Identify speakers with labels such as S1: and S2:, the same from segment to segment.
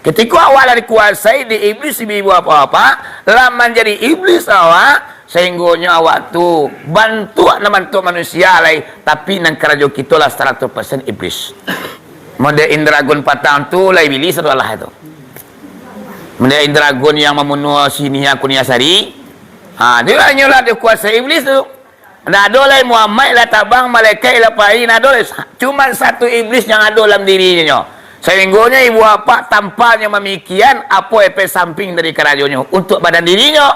S1: Ketika awal dikuasai di iblis ibu apa-apa, lama jadi iblis awak, sehingga awak tu bantu manusia lain, tapi nang kerajo kita lah 100% iblis. Mode Indragon patang tu lah iblis adalah itu. Mode Indragon yang memenuhi sini aku niasari, dia lah dikuasai iblis tu. Nah, adolai Muhammad lah tabang malaikat lah pahin adolai. Cuma satu iblis yang ada dalam dirinya. Sehingga ibu bapa tampaknya memikian apa efek samping dari kerajonnya untuk badan dirinya.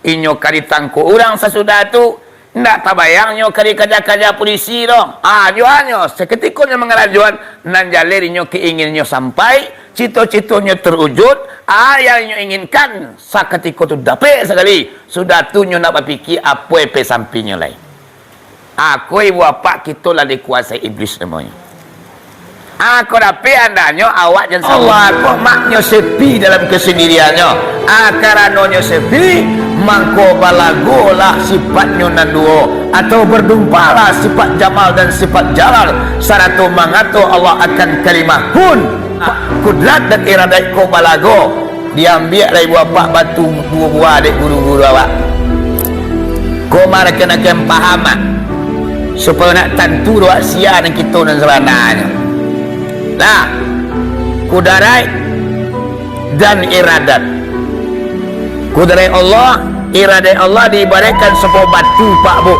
S1: Inyo kari tangku orang sesudah tu ndak tabayangnya kari kerja-kerja polisi dong. Juannya seketikanya mengerajuan nan jalir inyo keinginannya sampai cita-citanya terwujud. Yang inyo inginkan seketika tu dapat sekali. Sudah tu inyo nak berfikir apa efek sampingnya lain. Aku ibu bapa kita lah dikuasai iblis namanya. Aku dapat andanya awak jangan Allah kok maknya sepi dalam kesendiriannya. Karenanya sepi mangko balagolah sifatnya nanduo atau berdumpalah sifat jamal dan sifat jalal saratu mangato Allah akan kalimah kun kudrat dan iradat ko balago diambil dari bapak batu buah-buah adik guru-guru awak ko mereka nak paham supaya nak tentu doa sia dan kita dan sebenarnya. Nah, kudarai dan iradat. Kudarai Allah, iradat Allah diibaratkan sebuah batu Pak Bu.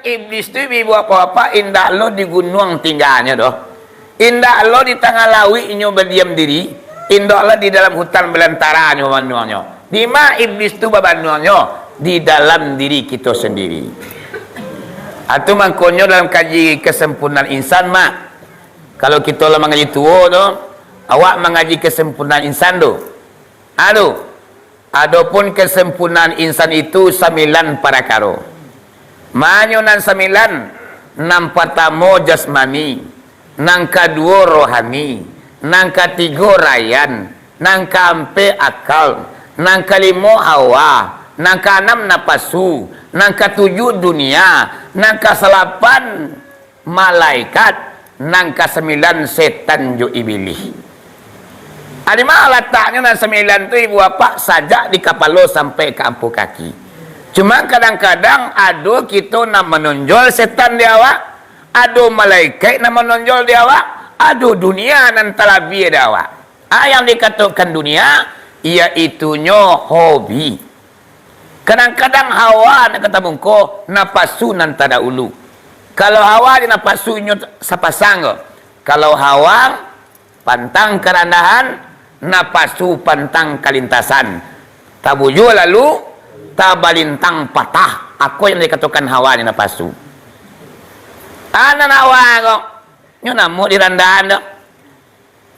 S1: Iblis tu ibu apa-apa indah lo di gunung tinggalnya doh. Indah lo di tengah lawi inyo berdiam diri. Indah lo di dalam hutan belantara nyo manuannya. Di mana iblis tu babanuannya? Di dalam diri kita sendiri. Atau mangkonyo dalam kaji kesempurnaan insan mak. Kalau kita lah mengaji tua tu, awak mengaji kesempurnaan insan tu. Adapun kesempurnaan insan itu 9 parakara. Manyo nan 9 nang pertama jasmani, nang kedua rohani, nang ketiga rayan, nang keempat akal, nang kelima hawa, nang keenam napasu, nang ketujuh dunia, nang ke-8 malaikat, nang ke-9 setan jo iblis. Ada mana letaknya nang 9 tu ibu bapa sajak di kepala sampai ke ampuh kaki. Cuma kadang-kadang ada kita nak menonjol setan di awak, ada malaikat nak menonjol di awak, ada dunia nan talabi di awak. Yang dikatakan dunia, iaitunya hobi. Kadang-kadang hawa nak kata mungko, napasu nan tada ulu. Kalau hawa di napasunya sapasang. Kalau hawa pantang kerendahan, napasu pantang kalintasan. Tabuju lalu tabalintang patah. Aku yang dikatakan hawa ni napasu. Anak hawa kok. Nyo namo di randahan dok.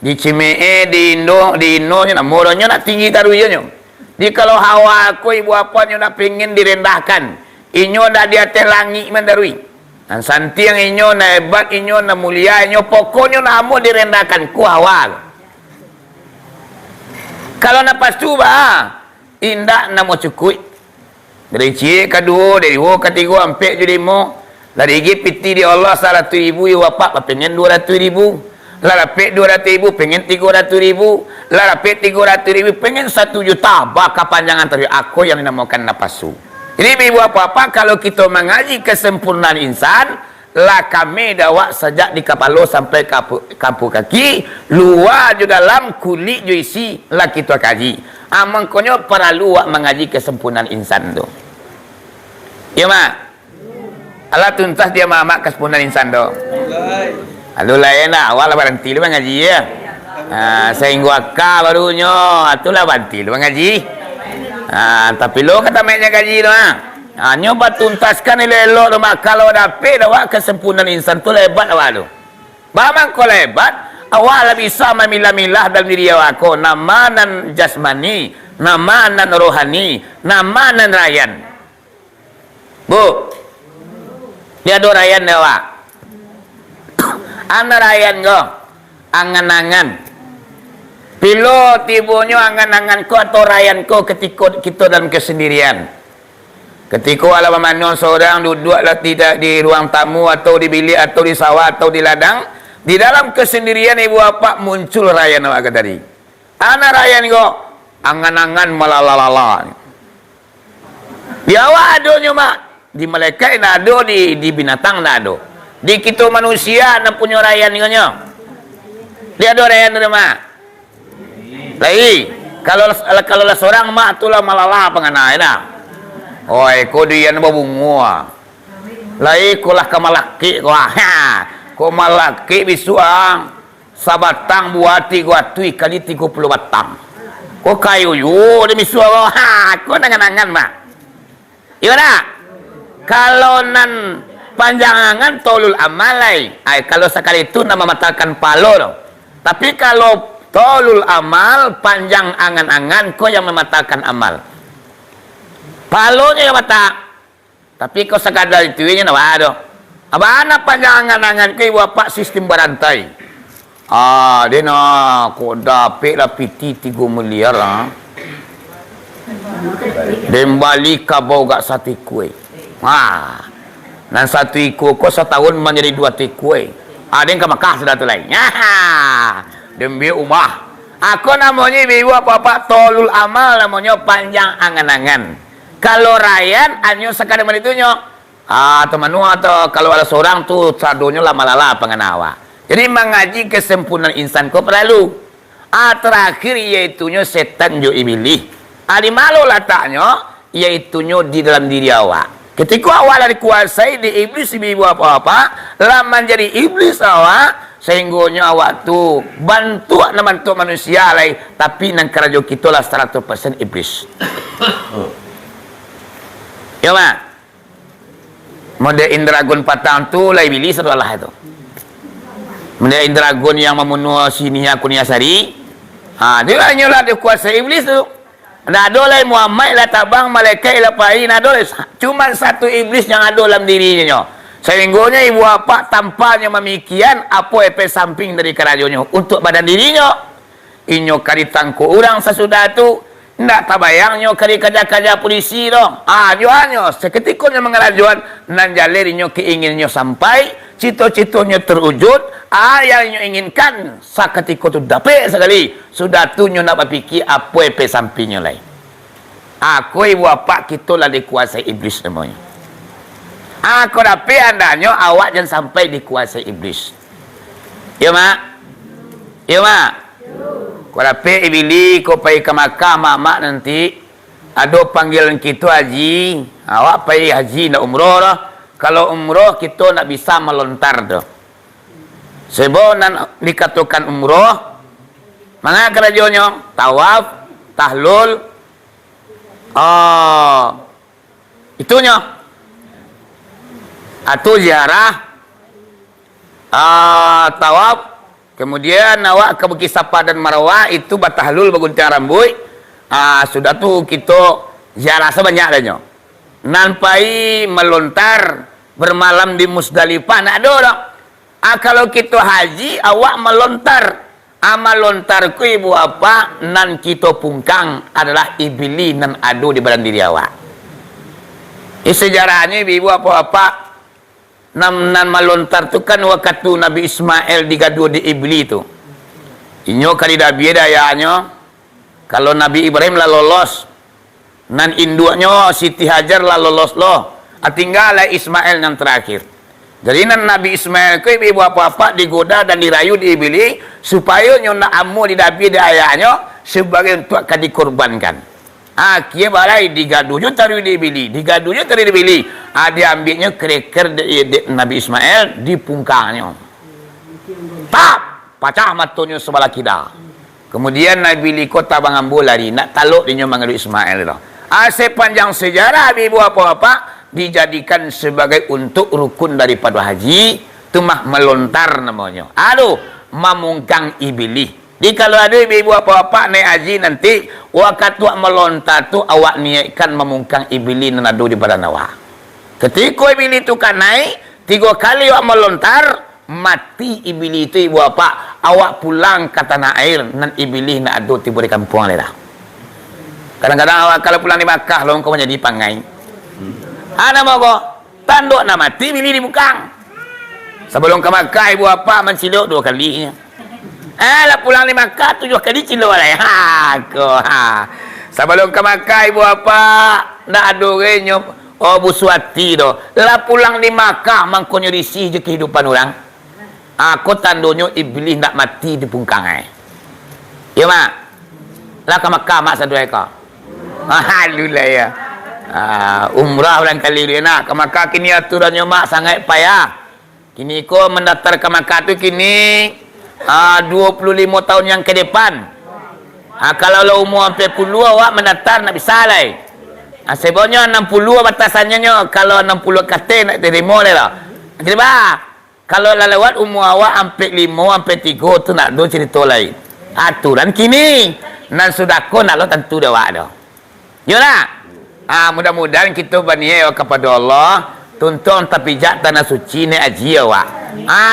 S1: Di Cimee, di Indo nyo namo nyo nak tinggi taruh nyo. Di kalau hawa aku ibu apa nyo nak pengen direndahkan. Inyo dah di atas langit mendarui. Dan santi yang inyo na hebat, inyo na mulia, inyo pokoknya namo direndahkan ku hawa. Kalau napasu bah indah namo cukup. Dari cik kedua, dari dua ketiga, empat jadi lima. Dari piti di Allah 100,000 ya wapak, pengen 200,000. Lah dapat 200,000, pengen 300,000. Lah dapat 300,000, pengen 1 juta. Baka panjangan tadi aku yang dinamakan napasu. Jadi ibu apa-apa kalau kita mengaji kesempurnaan insan, lah kami dawak sejak di kepala sampai kampung kaki, luar juga dalam kulit jo isi lah kita kaji. Mangkonyo para luak mengaji kesempurnaan insan tu. Ya mak. Allah tuntas dia mak kesempurnaan insan tu. Aduh lain lah awal berhenti lu mengaji ya. Sehingga barunya itulah berhenti lu mengaji. Tapi lo kata mainnya gaji tu Nyoba tuntaskan elok mak kalau dapat awak kesempurnaan insan tu lebat awak tu. Bamang ko lebat, awak bisa memilah-milah dalam diri awak ko namanan jasmani, namanan rohani, namanan rayan. Bu. Dia do rayan awak. Ana rayan go. Angan-angan. Pilo tibonyo angan-angan ko atau rayan ko ketika kita dalam kesendirian. Ketika ala memandang seorang duduklah tidak di ruang tamu atau di bilik atau di sawah atau di ladang, di dalam kesendirian ibu bapa muncul rayan awak tadi. Ana rayan go angan-angan malalalala. Di awak adonya mak, di malaikat nak ado, di binatang nak ado. Di kita manusia nak punya rayan nya. Dia ada rayan tu mak. Lai, kalau seorang mak tulah malala penganai dah. Oi, ko dia na babungua. Lai ko lah kamalaki ko ha. Ko malaki bisuang sabatang buati ko atui kali 30 batang. Ko kayu yo de bisuang ha, ko nangan-nangan mak. Iya dah. Kalau nan panjangan tolul amalai. Ai kalau sekali itu nama matakan palo. Tapi kalau tolul amal panjang angan-angan ko yang mematakan amal. Palonya yang mata. Tapi kau sekadar itu nya nawa do. Aba anak panjang angan-angan ko ibu apa sistem berantai. Dia nak ko dapet lah piti 3 miliar ah. Dembali ka bau gak satu kue. Dan satu ikut ko setahun menjadi 2 tikue. Ada yang ke Mekah sudah tu lain. Demi umah. Aku namanya ibu apa-apa tolul amal namanya panjang angan-angan. Kalau rayan anyo sekadar menitunya. Teman atau kalau ada seorang tu sadonya lama-lama penganawa. Jadi mengaji kesempurnaan insan ko perlu. Terakhir iaitunya setan jo iblis. Di malu letaknya iaitunya di dalam diri awak. Ketika awak dikuasai di iblis ibu apa-apa, lama jadi iblis awak, sehingga awak tu bantu manusia lain, tapi nang kerajo kita lah 100% iblis. Ya mak. Mode Indragon patang tu lah iblis adalah itu. Mode Indragon yang membunuh Sinia Kuniasari, dia hanya lah dikuasai iblis tu. Nak ada lah Muhammad lah tabang malaikat lah pai, nak ada cuma satu iblis yang ada dalam dirinya. Sehingganya ibu bapa tampaknya memikian apa efek samping dari kerajonya untuk badan dirinya. Inyo kari tangku orang sesudah tu ndak tabayangnya kari kerja-kerja polisi dong. Joannya seketika nya mengerajuan nan jalerinyo keinginannya sampai, cita-citanya terwujud, yang nyo inginkan seketika tu dapat sekali. Sudah tu nyo nak berfikir apa efek sampingnya lain. Aku ibu bapa kita lah dikuasai iblis namanya. Aku dapat andanya awak jangan sampai dikuasai iblis. Ya mak? Ya mak? Kau dapat iblis kau pergi ke Makkah mak nanti ada panggilan kita haji. Awak pergi haji nak umrah lah. Kalau umrah kita nak bisa melontar tu. Sebab nak dikatakan umrah, mana kerajanya? Tawaf, tahlul, itunya. Atau ziarah, tawaf, kemudian awak ke Bukit Safa dan Marwah itu batahlul bagunting rambut. Sudah tu kita ziarah sebanyak adanya. Nampai melontar bermalam di Musdalifah nak ada tak? Kalau kita haji awak melontar. Melontarku ibu apa nan kita pungkang adalah iblis nan ado di badan diri awak. Sejarahnya ibu apa nan melontar tu kan waktu Nabi Ismail digadu di iblis tu. Inyo kali dah beda ayahnya. Kalau Nabi Ibrahim lah lolos, nan induknya Siti Hajar lah lolos loh. Tinggal lah Ismail yang terakhir. Jadi nan Nabi Ismail ke ibu apa digoda dan dirayu di iblis supaya nyo nak amu di Nabi di ayahnya sebagai untuk akan dikorbankan. Kia balai digadunya taruh di iblis, digadunya taruh di iblis. Dia ambilnya kreker di Nabi Ismail di pungkangnya. Tak pecah matanya sebelah kiri. Kemudian Nabi Liko tabang ambo lari nak taluk dia mangadu Ismail itu. Sepanjang sejarah ibu apa-apa dijadikan sebagai untuk rukun daripada haji, itu mah melontar namanya. Aduh, memungkang iblis. Jadi kalau ada ibu apa-apa naik haji nanti waktu melontar tu awak niatkan memungkang iblis nan ada di badan awak. Ketika iblis itu kan naik 3 kali awak melontar, mati iblis itu ibu apa, awak pulang ke tanah air nan iblis nak ada tiba di kampung dah. Kadang-kadang awak kalau pulang di Makkah long kau menjadi pangai. Ana mau kok tanduk nak mati iblis dibukang. Sebelum ke Makkah ibu apa mencilok 2 kali. Lah pulang di Makkah 7 kali cilok lah. Sebelum ke Makkah ibu apa nak ada renyo busuati do. Lah pulang di Makkah mangkonyo risih je kehidupan orang. Aku tandonyo iblis nak mati di pungkang ya mak. Lah ke Makkah mak satu ekor. Alhamdulillah ya. Umrah ulang kali dia nak ke Makkah kini aturannya mak sangat payah. Kini ko mendaftar ke Makkah tu kini 25 tahun yang ke depan. Kalau lo umur 40 awak mendaftar nak bisa lah. Sebenarnya 60 batasannya nyo. Kalau 60 kata nak terima lah. Kenapa? Kalau lewat umur awak 45 sampai 3 tu nak do cerita lain. Aturan kini nan sudah ko nak lo tentu dah awak dah. Yolah. Mudah-mudahan kita berniat kepada Allah tuntun tapi jak tanah suci ni haji awak.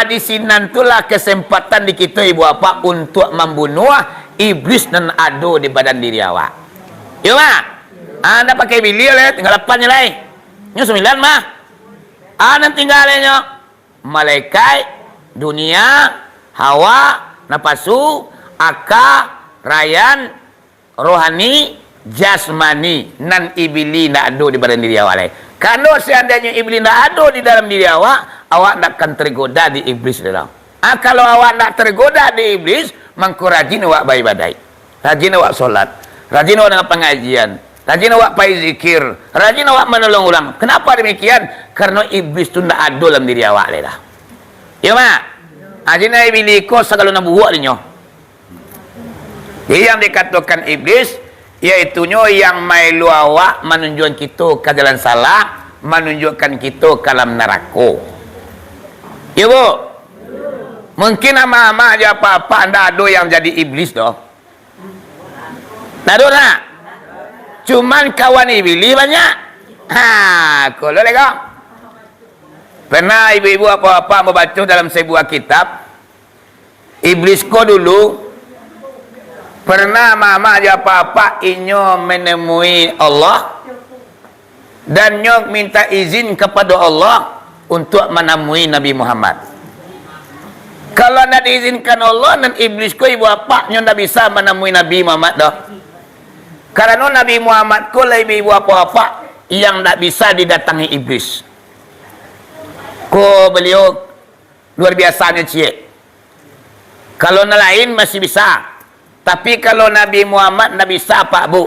S1: Di sini itulah kesempatan di kita ibu apa untuk membunuh iblis dan ado di badan diri awak. Ya mak. Anda pakai bilir lah, tinggal 8 lain. Nyo 9 mah. Anda tinggalnya malaikat, dunia, hawa, napasu, akal, rayan, rohani, jasmani, nan iblis nak ado di badan diri awak lain. Kalau seandainya iblis nak ada di dalam diri awak, awak tak akan tergoda di iblis dalam. Kalau awak nak tergoda di iblis, mangko rajin awak beribadah, rajin awak solat, rajin awak dengan pengajian, rajin awak pai zikir, rajin awak menolong orang. Kenapa demikian? Karena iblis tu nak ada dalam diri awak dah. Ya mak. Ajina iblis ko segala nak buat dia. Jadi yang dikatakan iblis iaitunya yang mailu awak menunjukkan kita ke jalan salah, menunjukkan kita ke dalam neraka. Ya bu, mungkin ama-ama aja apa-apa anda ada yang jadi iblis doh. Ada tak? Cuman kawan iblis banyak. Kalau lega. Pernah ibu-ibu apa-apa membaca dalam sebuah kitab, iblis ko dulu pernah mama aja apa-apa inyo menemui Allah dan nyok minta izin kepada Allah untuk menemui Nabi Muhammad. Kalau nak diizinkan Allah dan iblis ko ibu apa nyo nak bisa menemui Nabi Muhammad dah. Karena Nabi Muhammad ko lah ibu apa-apa yang tak bisa didatangi iblis. Ko beliau luar biasanya cik. Kalau nak lain masih bisa. Tapi kalau Nabi Muhammad tak bisa pak bu.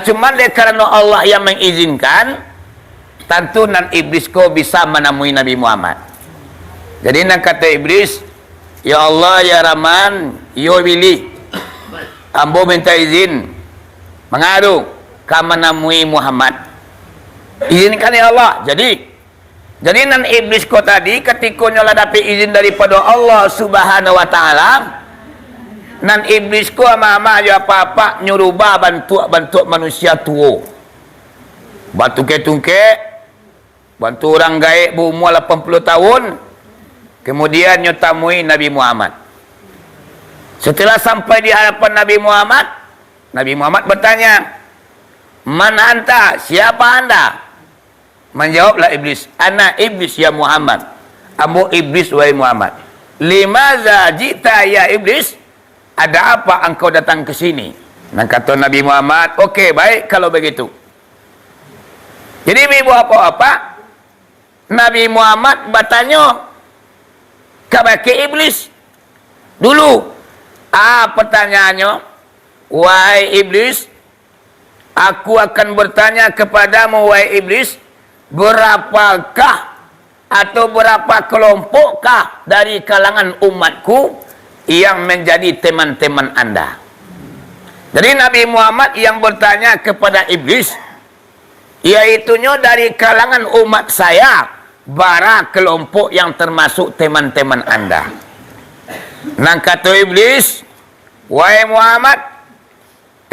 S1: Cuma dia kerana Allah yang mengizinkan, tentu nan iblis ko bisa menemui Nabi Muhammad. Jadi nak kata iblis, ya Allah ya Rahman, ya Wili, ambo minta izin mengadu ka menemui Muhammad. Izinkan ya Allah. Jadi nan iblis ko tadi ketika nyola dapat izin daripada Allah Subhanahu wa taala, nan iblis ko ama-ama aja apa-apa nyuruba bantu manusia tua. Bantu tungke, bantu orang gaib berumur 80 tahun. Kemudian nyotamui Nabi Muhammad. Setelah sampai di hadapan Nabi Muhammad bertanya, "Man anta? Siapa anda?" Menjawablah iblis, "Ana iblis ya Muhammad." Ambo iblis wahai Muhammad. "Limaza jita ya iblis?" Ada apa engkau datang ke sini? Dan kata Nabi Muhammad, okey baik kalau begitu. Jadi ibu apa-apa, Nabi Muhammad bertanya kepada iblis dulu. Pertanyaannya, wahai iblis, aku akan bertanya kepadamu wahai iblis, berapakah atau berapa kelompokkah dari kalangan umatku yang menjadi teman-teman anda? Jadi Nabi Muhammad yang bertanya kepada iblis, iaitunya dari kalangan umat saya, bara kelompok yang termasuk teman-teman anda. Nang kata iblis, wahai Muhammad,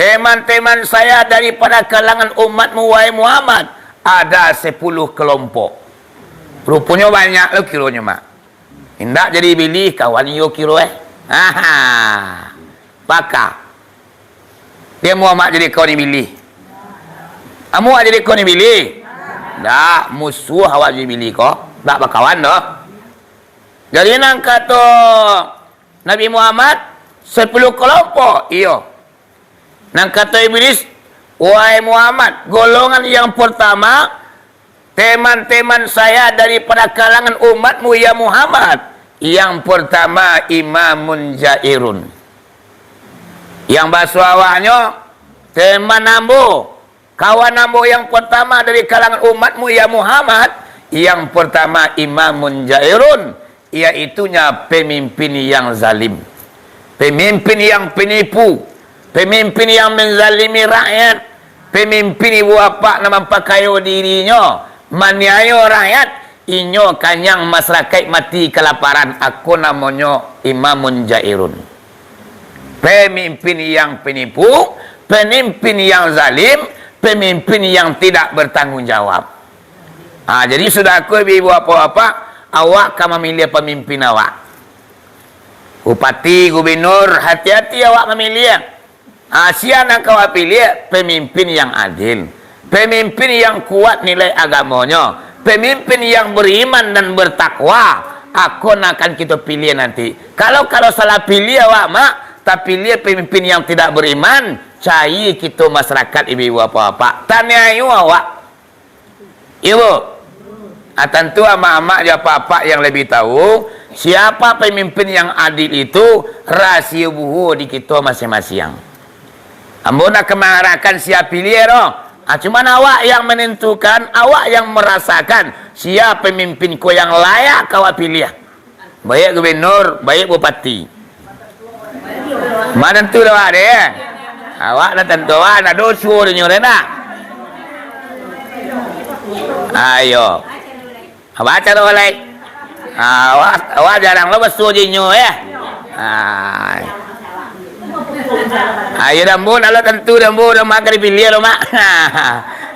S1: teman-teman saya daripada kalangan umatmu, wahai Muhammad, ada 10 kelompok. Rupanya banyak lo kironya, mak. Indak jadi pilih kawan yo kiro Pakar. Dia Muhammad jadi kau ni pilih. Kamu jadi kau ni pilih. Tak, musuh awak jadi pilih kau. Tak berkawan dah. Jadi nang kata Nabi Muhammad 10 kelompok. Iyo. Nang kata iblis, wahai Muhammad, golongan yang pertama, teman-teman saya daripada kalangan umatmu ya Muhammad. Yang pertama imamun jairun. Yang bahasa awaknya, teman ambo, kawan ambo yang pertama dari kalangan umatmu ya Muhammad. Yang pertama imamun jairun, iaitunya pemimpin yang zalim, pemimpin yang penipu, pemimpin yang menzalimi rakyat, pemimpin ibu bapa nama pakayo dirinya, maniayo rakyat, inyo kanyang masyarakat mati kelaparan. Aku namanya imamun jairun. Pemimpin yang penipu, pemimpin yang zalim, pemimpin yang tidak bertanggung jawab. Jadi sudah aku ibu apa-apa, awak akan memilih pemimpin awak. Bupati, gubernur, hati-hati awak memilih. Siapa yang kau pilih? Pemimpin yang adil, pemimpin yang kuat nilai agamanya, pemimpin yang beriman dan bertakwa. Aku akan kita pilih nanti. Kalau salah pilih awak mak, tapi pilih pemimpin yang tidak beriman, cai kita masyarakat ibu apa-apa. Tanya ayu awak. Ibu. Tentu amak-amak apa-apa yang lebih tahu siapa pemimpin yang adil itu, rahsia buhu di kita masing-masing. Ambo nak kemarahkan siapa pilih roh. Cuma awak yang menentukan, awak yang merasakan siapa pemimpin ko yang layak kau pilih. Baik gubernur, baik bupati. Mana tentu dah ada. Awak dah tentu ada dosa dia nak. Ayo. Baca dah oleh. Awak jarang lo basuh jinyo Ayo dambu nak tentu dambu dah mak dipilih lo mak.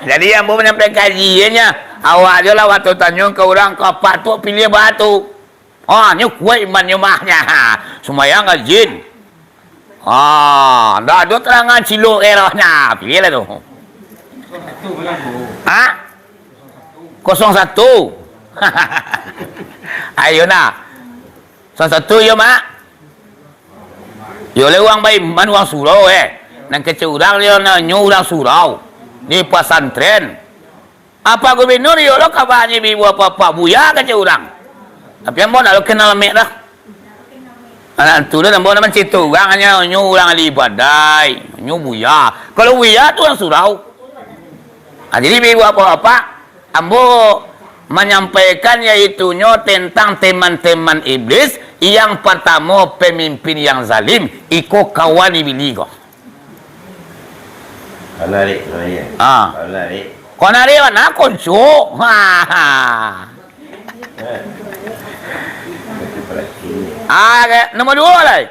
S1: Jadi ambo menyampaikan kajiannya. Awak je lah waktu tanya ke orang kau patut pilih batu. Nyo kuat iman nyo mahnya. Semayang ngajin. Dah ada terangan ciluk erahnya. Pilih lah tu. 01. Ayo nak. 01 yo mak. Yo le uang baik man uang surau nang kecurang dia nyo urang surau di pesantren. Apa gubernur yo lo kabarnya ibu apa-apa buya kecurang. Tapi ambo nak lo kenal mek dah. Anak tu dah ambo nama cerita orang hanya nyo urang ahli ibadah, nyo buya. Kalau buya tu orang surau. Jadi ibu apa-apa ambo menyampaikan iaitunya tentang teman-teman iblis. Yang pertama pemimpin yang zalim, iko kawan iblis ko.
S2: Alari.
S1: Kau nari mana konco? Nomor 2 lah.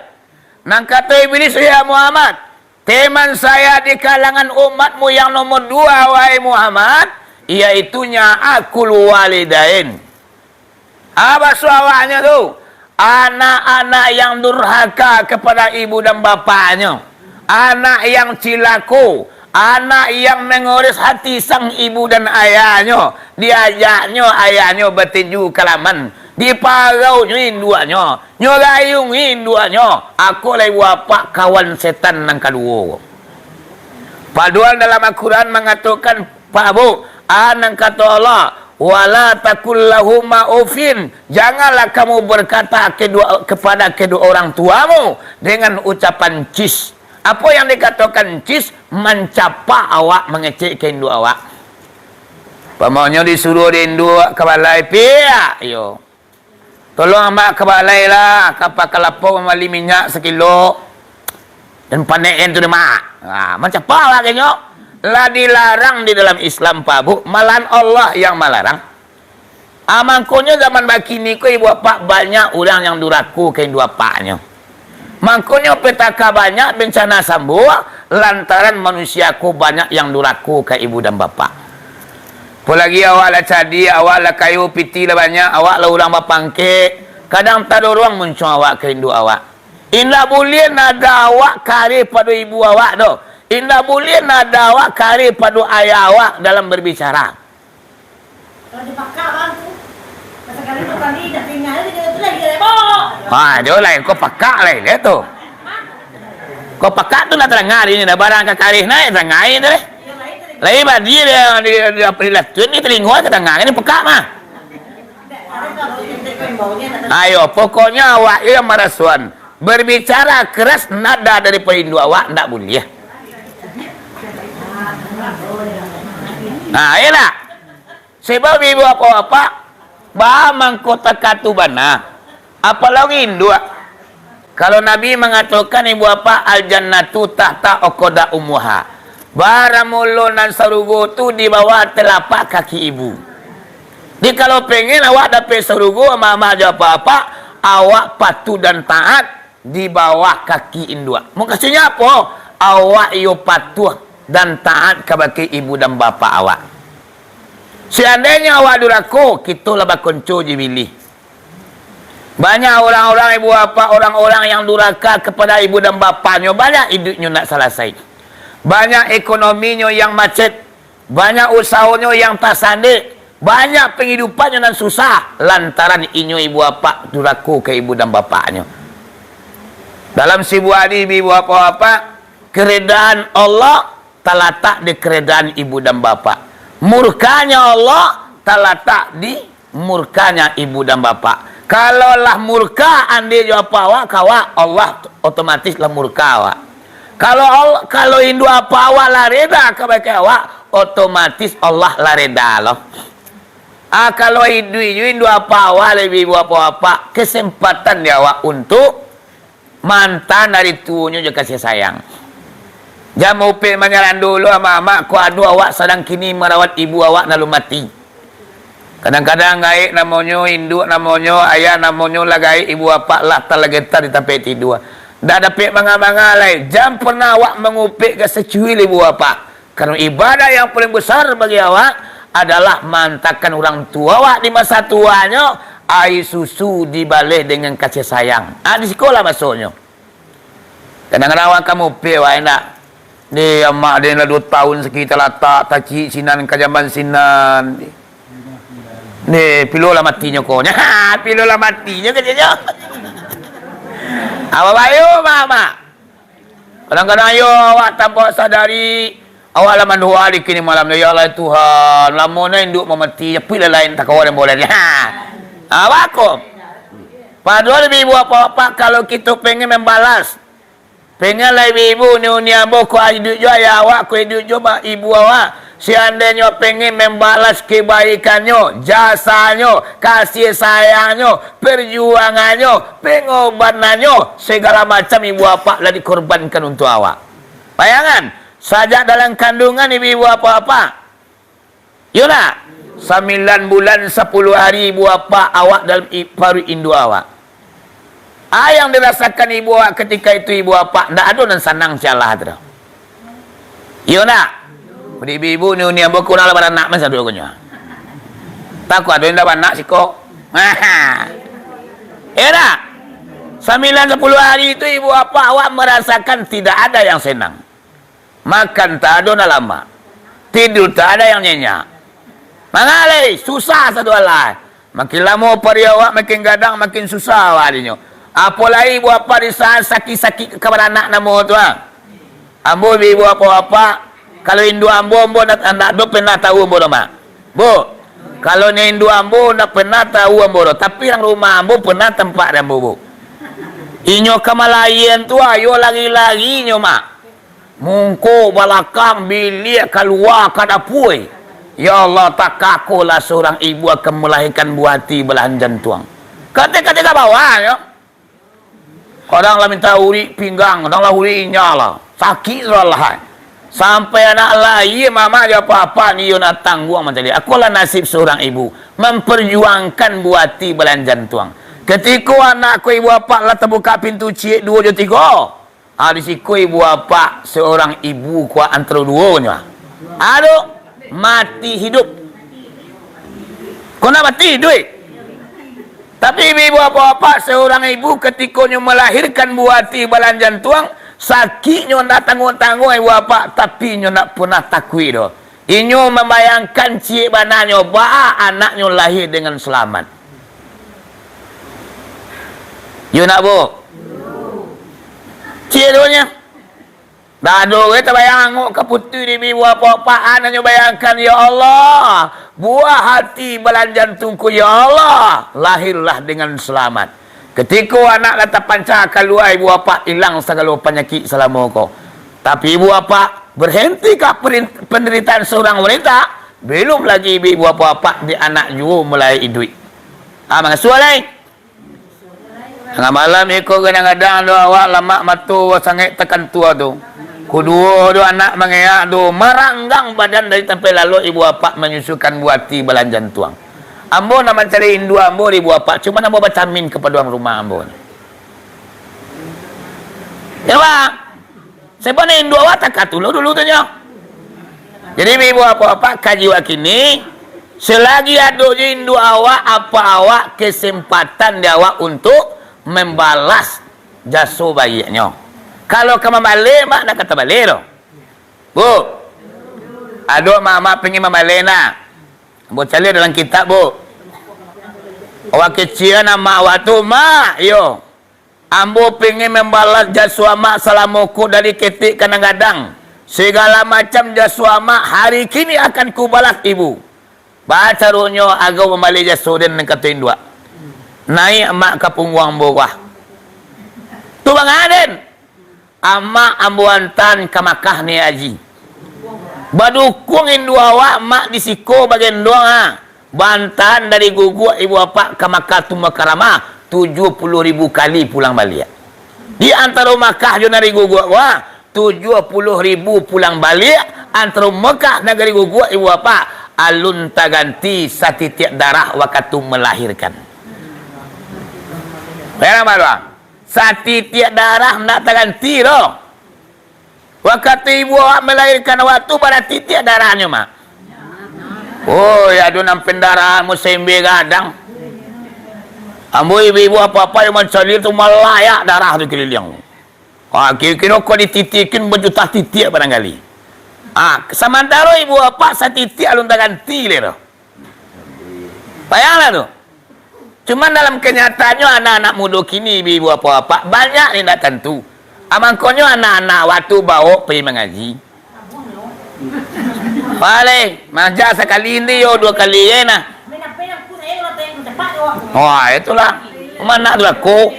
S1: Nang kata iblis ya Muhammad, teman saya di kalangan umatmu yang nomor 2 wahai Muhammad, iaitunya akul walidain. Apa suawanya tu? Anak-anak yang durhaka kepada ibu dan bapaknya, anak yang cilaku, anak yang menguris hati sang ibu dan ayahnya, diajaknya ayahnya bertinju kelaman, diparauin duanya, nyurayungin duanya. Aku lai wapak kawan setan nang kedua. Padahal dalam Al-Quran mengatakan, Pak Bu, nang kata Allah, wala takul lahuma ufin, janganlah kamu berkata kepada kedua orang tuamu dengan ucapan cis. Apa yang dikatakan cis? Mencapa awak, mengecek induk awak. Pamanya disuruh rindu ke balai pihak. Yo, tolong amak ke balai lah, kapal kelapa memali minyak 1 kilo. Dan panen tu mak. Macam apa lagi nyok? Lah dilarang di dalam Islam Pak Bu, malahan Allah yang melarang. Mangkonya zaman bakini ko ibu bapak banyak orang yang duraku ke dua paknya. Mangkonya petaka banyak bencana sambua lantaran manusiaku banyak yang duraku ke ibu dan bapak. Apalagi awak lah cadi, awak lah kayu piti lah banyak, awak lah orang bapangke. Kadang tak ada orang muncul awak ke hindu awak. Indah boleh nada awak kari pada ibu awak tu. Indah boleh nada awak kari pada ayah awak dalam berbicara.
S2: Kalau dipakar bang tu, masa kali tu kali dah tinggal dia tu lagi dia
S1: Dia lain kau pakak lain dia tu. Kau pakak tu nak terangah ini dah barang kakarih naik terangah ini deh. Lain badi dia perilaku ni telinga ke tengah ini pakak mah. Ayo pokoknya awak yang marasuan. Berbicara keras nada daripada Hindu awak tak boleh. Ialah sebab ibu apa-apa bahamang kota katubana apalagi Hindu. Kalau Nabi mengatakan ibu apa al-jannatu tahta uqda ummuha, baramulun sarugo tu di bawah telapak kaki ibu. Jadi kalau pengen awak dapat sarugo sama apa-apa, awak patuh dan taat di bawah kaki induk. Maksudnya apa? Awak yo patuh dan taat kepada ibu dan bapa awak. Seandainya awak durako, kita lah bakonco jibilih. Banyak orang-orang ibu bapa, orang-orang yang duraka kepada ibu dan bapanya, banyak hidupnya nak selesai. Banyak ekonominya yang macet, banyak usahanya yang tak sandik, banyak penghidupannya dan susah lantaran inyo ibu bapa durako ke ibu dan bapanya. Dalam sebuah hadis ibu apa-apa, keredaan Allah terletak di keredaan ibu dan bapa. Murkanya Allah terletak di murkanya ibu dan bapa. Kalaulah murka ande jawab awak, Allah otomatis lah murka awak. Kalau Hindu apa awak lah reda kepada awak, otomatis Allah lah reda loh. Kalau Hindu apa awak lebih apa-apa, kesempatan dia awak untuk mantan dari tuanya juga kasih sayang. Jangan upil menyalan dulu sama mak ku adu awak sedang kini merawat ibu awak lalu mati. Kadang-kadang gaik namanya induk namanya ayah namanya lah gaik ibu apa lah talagetar di tempat tidur. Dah dapat manga-manga lain. Jangan pernah awak mengupik ke secuil ibu apa. Karena ibadah yang paling besar bagi awak adalah mantakan orang tua awak di masa tuanya. Air susu dibalik dengan kasih sayang. Di sekolah masuknya. Kadang-kadang awak kamu pewa enak. Ni amak dia dah 2 tahun sekitar latak taci sinan kajaman sinan. Ni pilolah matinya kau. Pilolah matinya katanya. Awak bayu mama. Kadang-kadang ayo awak tanpa sadari awak lah mandua di kini malam ni ya Allah Tuhan. Lama na induk memati. Pilih lain tak kawan yang boleh. Awakku. Padahal ibu apa-apa kalau kita pengen membalas. Pengen lah ibu ni ambo ku hidup jo ayah awak ku hidup jo ibu awak. Seandainya pengen membalas kebaikannya, jasanya, kasih sayangnya, perjuangannya, pengobatannya, segala macam ibu apa lah dikorbankan untuk awak. Bayangan, sajak dalam kandungan ibu apa-apa. Yolah. 9 bulan 10 hari ibu apa awak dalam paru induk awak. Yang dirasakan ibu awak ketika itu ibu apa ndak ada dan senang salah tu. Yo nak. Ibu ni ambo ku nak pada anak masa dulu kunya. Takut ada ndak anak siko. Era 9 10 hari itu ibu apa awak merasakan tidak ada yang senang. Makan tak ada lama. Tidur tak ada yang nyenyak. Mangalai susah satu alai. Makin lama pari awak makin gadang makin susah awaknya. Apalagi ibu apa di saat sakit-sakit kepada anak namo tu ambo ibu apa kalau Hindu ambo nak do pernah tahu ambo mak. Bu, kalau ni Hindu ambo nak pernah tahu ambo tapi yang rumah ambo pernah tempat ambo bu. Inyo kamalayan tu ayo lagi-lagi nyo mak. Mungko balakang bilik keluar kadapui. Ya Allah, tak kakulah seorang ibu akan melahirkan buah hati belahan jantung. Kata-kata bawah, ya. Kadang lah minta uri pinggang, kadang lah uri nyala. Sakit lah. Sampai anak lahir mama dia apa-apa ni yo nak tanggung macam dia. Akulah nasib seorang ibu memperjuangkan buati belanjan tuang. Ketika anak ku ibu bapa lah terbuka pintu cik 2 je 3. Di siku ibu bapa seorang ibu ku antara duanya. Aduh mati hidup. Kau nak mati duit. Tapi ibu bapa seorang ibu ketikanya melahirkan buati belanjan tuang, sakitnya nak tanggung-tanggung ibu bapa, tapi nyo nak pernah takui doh. Inyo membayangkan cik bananyo ba anaknya lahir dengan selamat. You nak bu? Cik donya. Dah do kita bayang ke putih di ibu bapa anaknya bayangkan ya Allah, buah hati belanjan tungku ya Allah, lahirlah dengan selamat. Ketika anak kata panca keluar ibu bapa hilang segala penyakit selama kau. Tapi ibu bapa berhentikah penderitaan seorang wanita? Belum lagi ibu bapa di anak juga mulai duit. Mengasuh lain. Tengah malam ikut kadang-kadang doa awak lama matu sangat tekan tua tu. Kedua tu anak mengeyak tu meranggang badan dari tempat lalu ibu bapa menyusukan buati belanjan tuang. Ambo nak mencari indu ambo ibu bapa, cuma ambo baca min kepada orang rumah ambo. Ya bang, siapa ni indu awak tak katulu dulu tu nyo. Jadi ibu bapa kaji wakini, selagi ada indu awak apa awak kesempatan dia awak untuk membalas jasa bayinya. Kalau kamu balik, mak nak kata balik tu. Bu, ada mak pengen membalik nak. Bu cari dalam kitab bu. Awak kecil nama awak tu, mak, yo. Ambo pengen membalas jasa mak selamaku dari ketik kadang-kadang. Segala macam jasa mak hari kini akan ku balas ibu. Baca runyo agak membalik jasa dan katain dua. Naik mak ke pungguang bawah. Tu bang Aden. Ama ambuantan ke Makkah ni haji. Badukungin dua awak mak disiko bagian doang Bantan dari guguk ibu bapa ke Makkah tu Mukarramah 70.000 kali pulang balik. Di antara Makkah jo dari guguk wa 70.000 pulang balik, antara Mekah negeri guguk ibu bapa alun taganti satitik darah waktu melahirkan. Berapa doang? Satitik darah nak terganti loh. Waktu ibu awak melahirkan waktu pada titik darahnya mak. Oh ya ada nampen darah musimbe gadang. Ambo ibu apa-apa yang mencalir tu malayak darah tu keliling. Kira-kira kau dititikin berjuta titik barangkali. Sementara ibu apa satitik alun terganti loh. Bayanglah tu. Cuma dalam kenyataannya anak-anak muda kini ibu apa-apa banyak ni tak tentu. Amangkonyo anak-anak waktu bawa pergi mengaji. Balik, mengajar sekali ini yo 2 kali ya nah. Wah itulah. Mana tu aku?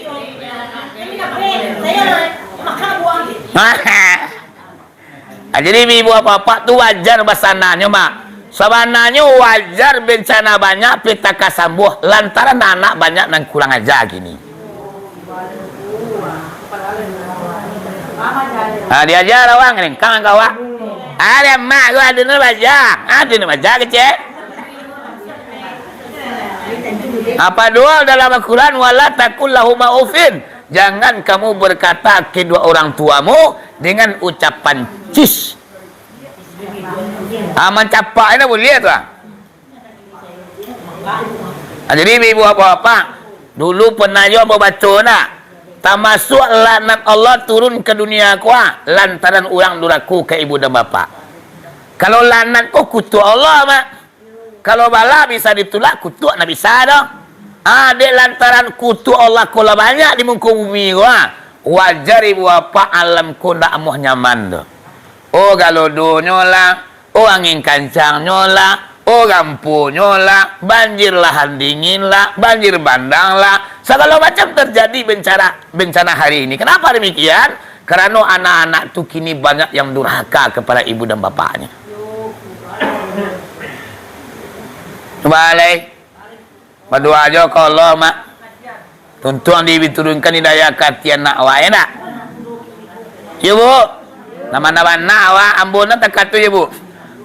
S1: Jadi ibu apa-apa tu wajar basananya mak. Sebenarnya wajar bencana banyak petaka sambuh lantaran anak banyak dan kurang ajar gini. Diajar awang ni, kang kawak. Ada mak gua ada nak baca kecil. Apa doa dalam Al-Quran wala takul lahuma ufin. Jangan kamu berkata kedua orang tuamu dengan ucapan cis. Mencapak ini boleh tu. Jadi ibu apa-apa dulu pernah yo baca nak. Termasuk laknat Allah turun ke dunia aku lantaran orang duraku ke ibu dan bapa. Kalau laknat kau kutuk Allah mak. Kalau bala bisa ditolak kutuk nak bisa dah. Dek lantaran kutuk Allah kau banyak di muka bumi kau. Wajar ibu bapa alam kau nak amuh nyaman dah. Oh kalau dunia lah, oh angin kancangnya lah, oh gampunya lah, banjir lahan dingin lah, banjir bandang lah, segala macam terjadi bencana hari ini. Kenapa demikian? Karena anak-anak tu kini banyak yang durhaka kepada ibu dan bapaknya. Balik, berdoa aja ke Allah mak. Tuntun diturunkan hidayah katian nak awak ya nak? Ya bu. Nama-nama nak awak ambon tak kata ya bu.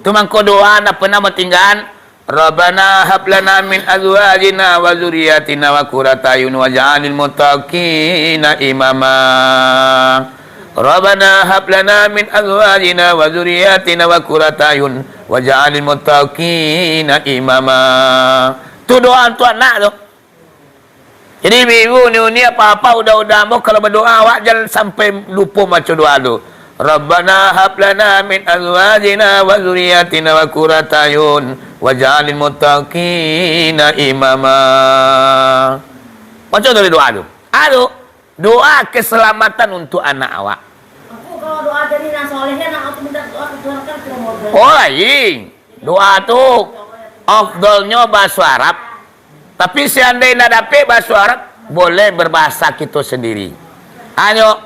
S1: Tu mangko doa nak pernah bertinggal. Rabbana hab lana min azwajina wa dzurriyyatina wa qurrata a'yun waj'alil muttaqina imama. Rabbana hab lana min azwajina wa dzurriyyatina wa qurrata a'yun waj'alil muttaqina imama. Tu doa tu anak tu. Jadi ibu ni apa-apa udah mau kalau berdoa awak jangan sampai lupa baca doa tu. Rabbana hab lana min azwajina wa dzurriyyatina wa qurrata a'yun waj'alil muttaqina imama. Baca dari doa tu. Aduh, doa keselamatan untuk anak awak.
S2: Aku kalau doa jadi nak solehnya nak aku minta doa ke Tuhan kan tidak mau.
S1: Oh lain. Doa tu afdalnya bahasa Arab. Tapi seandainya dapat bahasa Arab, boleh berbahasa kita sendiri. Ayo,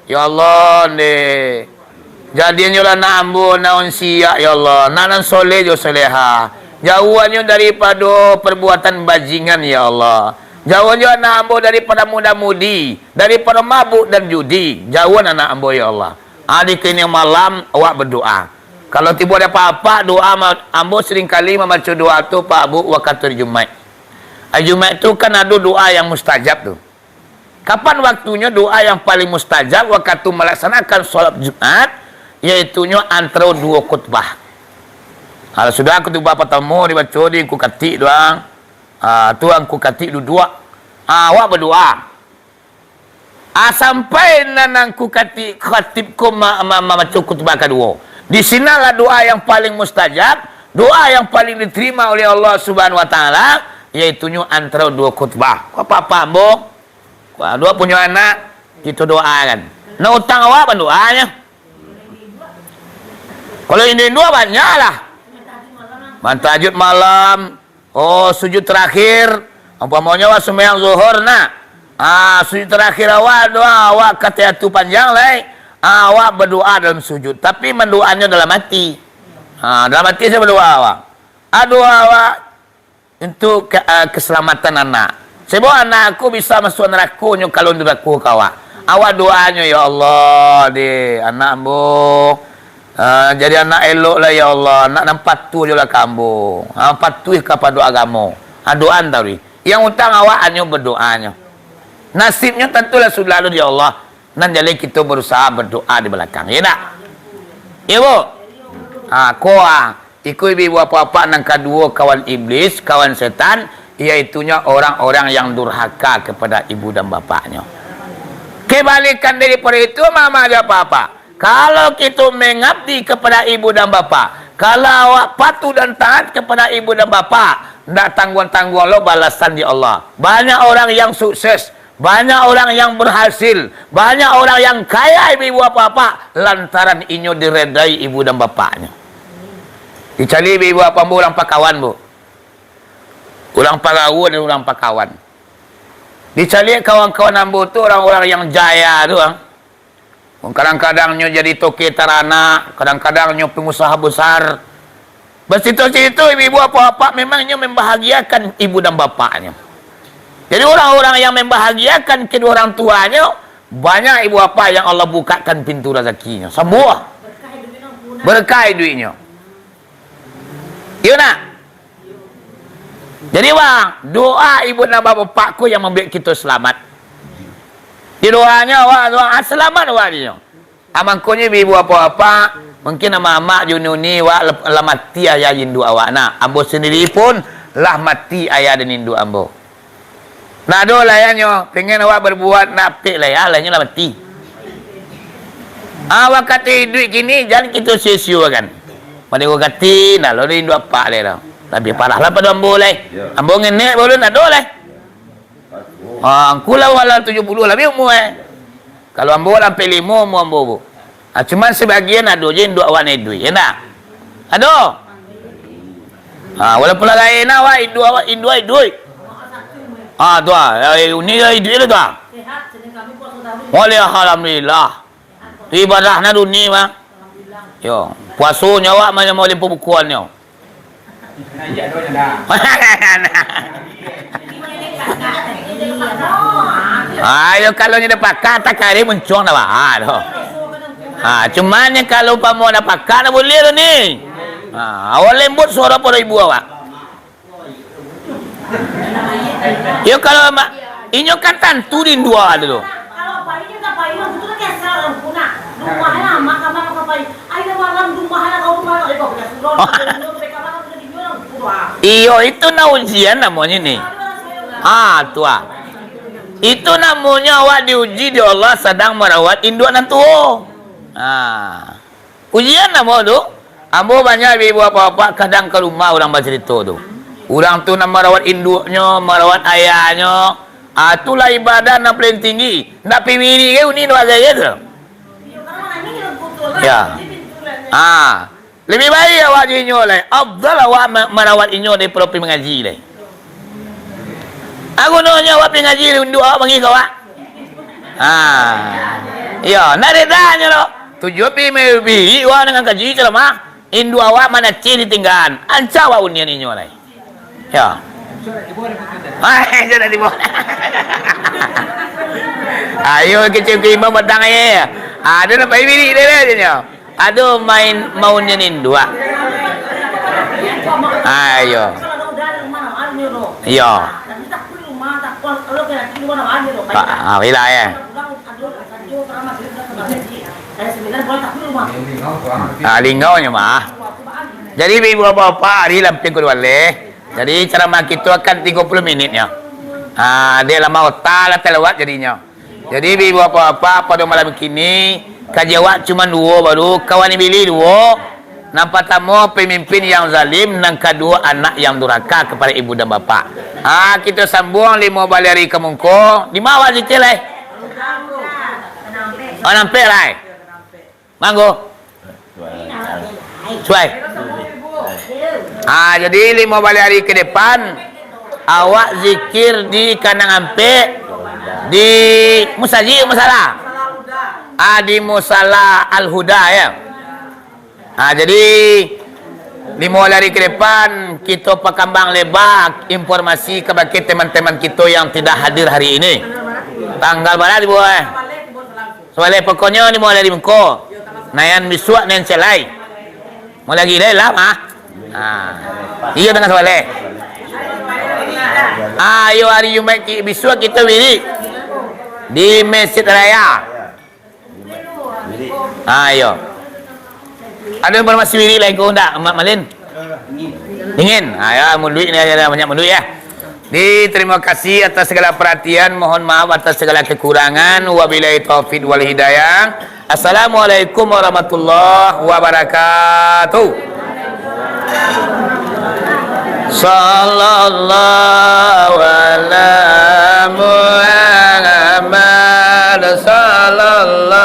S1: ya Allah ni. Jadinya lah nak ambo naon siap ya Allah. Nanan soleh jo soleha. Jauhannya daripada perbuatan bajingan ya Allah. Jauhannya anak ambo daripada muda-mudi, daripada mabuk dan judi. Jauhan anak ambo ya Allah. Adik ini malam awak berdoa. Kalau tiba ada apa-apa doa ambo seringkali membaca doa tu Pak Bu waktu Jumat. Jumat itu kan ada doa yang mustajab tu. Kapan waktunya doa yang paling mustajab waktu melaksanakan solat Jumat, iaitunya antara dua khutbah. Kalau sudah khutbah pertama dibaca di ku katik doang. Tuang ku katik dua. Awak berdoa. Sampai nanang ku katik khatibku baca khutbah kedua. Di sinalah doa yang paling mustajab, doa yang paling diterima oleh Allah Subhanahu wa taala. Iaitunya antara dua khutbah. Apa-apa ambo? Dua punya anak, kita doakan. Nak utang awak doanya. Kalau ini dua banyaklah. Tahajud malam. Oh, sujud terakhir. Umpamanya awak sembahyang zuhur nak. Sujud terakhir awak doa awak kata itu panjang lah. Awak berdoa dalam sujud, tapi mendoanya dalam hati. Dalam hati saya berdoa awak. Doa awak untuk keselamatan anak. Sebab anak aku bisa masuk neraka kalau neraka kawak. Awak doanya ya Allah di anak ambo. Jadi anak elok lah ya Allah. Anak nampak tu je lah kamu. Patuh kepada agama. Doa tahu ni. Yang utang awak hanya berdoanya. Nasibnya tentulah sudah lalu ya Allah. Dan jadi kita berusaha berdoa di belakang. Ya tak? Ya bu? Koa. Ikut ibu apa-apa nang kedua kawan iblis, kawan setan, iaitunya orang-orang yang durhaka kepada ibu dan bapaknya. Kebalikan daripada itu, mama ada apa-apa. Kalau kita mengabdi kepada ibu dan bapa, kalau awak patuh dan taat kepada ibu dan bapa, tidak tanggung-tanggung lo balasan di Allah. Banyak orang yang sukses, banyak orang yang berhasil, banyak orang yang kaya ibu apa-apa, lantaran inyo diredai ibu dan bapaknya. Dicari ibu apa bu ulang pakawan bu, ulang pagawu dan ulang pakawan. Dicari kawan-kawan ambo tu orang-orang yang jaya tu. Kadang-kadangnya jadi toke tarana, kadang-kadangnya pengusaha besar. Bersitu-situ ibu apa-apa memangnya membahagiakan ibu dan bapaknya. Jadi orang-orang yang membahagiakan kedua orang tuanya, banyak ibu apa yang Allah bukakan pintu rezekinya. Semua berkah duitnya. Iya nak? Jadi bang, doa ibu dan bapakku yang membuat kita selamat. Di doanya doa selamat wadinya. Amangkonya ibu apa-apa, mungkin nama mak jununi wa lah mati ayah indu awak nak. Ambo sendiri pun lah mati ayah dan indu ambo. Nah do layaknya pengen awak berbuat napik lah ya, lainnya lah mati. Awak kata duit gini jangan kita sia-sia kan. Pada gua kati, nah lo ni dua pak le dah. Lebih parah lah pada ambo le. Ambo ngenek baru nak do le. Aku lah wala 70 lebih umur Kalau ambo sampai 5 umur ambo bu. Cuma sebagian ada je dua awak ni duit, ya tak? Ada. Walaupun lain awak duit. Duit. Ini duit tu ah.
S2: Sehat, jadi kami puasa tahu.
S1: Walih alhamdulillah. Tu ibadah na dunia mah. Yo, puasanya awak macam mau limpu bukuannya.
S2: Iya,
S1: Ayo kalau ni dapat kata kari muncul dah bah. Cuman yang kalau pamu dapat kata boleh tu ni. Awal lembut suara pada ibu awak. Yo kalau inyo kan tantu di dua dulu.
S2: Kalau bayi juga bayi betul kan salah punah. Rumah lah makam bayi. Ayo malam rumah lah kau rumah lah kau punya suruh.
S1: Iyo itu na ujian namanya ni. Tua. Itu namanya awak diuji di Allah sedang merawat induk nantu. Ujian nama tu. Ambo banyak ibu apa-apa kadang ke rumah orang bercerita tu. Orang tu nak merawat induknya, merawat ayahnya. Itulah ibadah yang paling tinggi. Nak pilih ke ini dua saya tu. Ya. Lebih baik awak inyo lah. Afdal awak merawat inyo daripada pergi mengaji lah. Aku nanya awak pergi ngaji induk awak bagi kau awak. Ya, nak redanya lo. Tujuh pergi awak dengan kaji celama. Induk awak mana ciri tinggal. Anca awak unian inyo lah. Ya. Jangan dibawa. Ayo kecil ke imam batang ya. Ada nak pergi bini dia je. Aduh main maunya induk. Ayo. Ya. Wilayah. Linggaunya mah. Jadi ibu bapa hari lamping kedua leh. Jadi ceramah kita akan 30 minitnya. Dia lama otak lah telawat jadinya. Jadi ibu bapa pada malam kini kajawat cuma dua baru kawan bili dua. Nampak tamu pemimpin yang zalim dan kedua anak yang durhaka kepada ibu dan bapa. Kita sambung 5 baleri ke mungko. Di mana zikir lah? Nampak lah. Manggo. Suai. Jadi 5 hari ke depan awak zikir di Kanang Ampe di Musaji Musala. Di Musala Al-Huda ya. Jadi 5 hari ke depan kita pakambang lebar informasi kepada teman-teman kita yang tidak hadir hari ini. Tanggal berapa ibu? Soalnya pokoknya 5 hari minggu. Nayan bisuak nayan selai. Mau lagi dah lama. Iya dengan soalnya. Ayo hari Jumat bisuak kita wiri di Masjid Raya. Ayo. Ada informasi wiri lain kau tak, Mak Malin? Ingin? Ayo, munduit ni ada banyak munduit ya. Terima kasih atas segala perhatian. Mohon maaf atas segala kekurangan. Wabillahi taufiq wal hidayah. Assalamualaikum warahmatullahi wabarakatuh. Sallallahu ala Muhammad sallallahu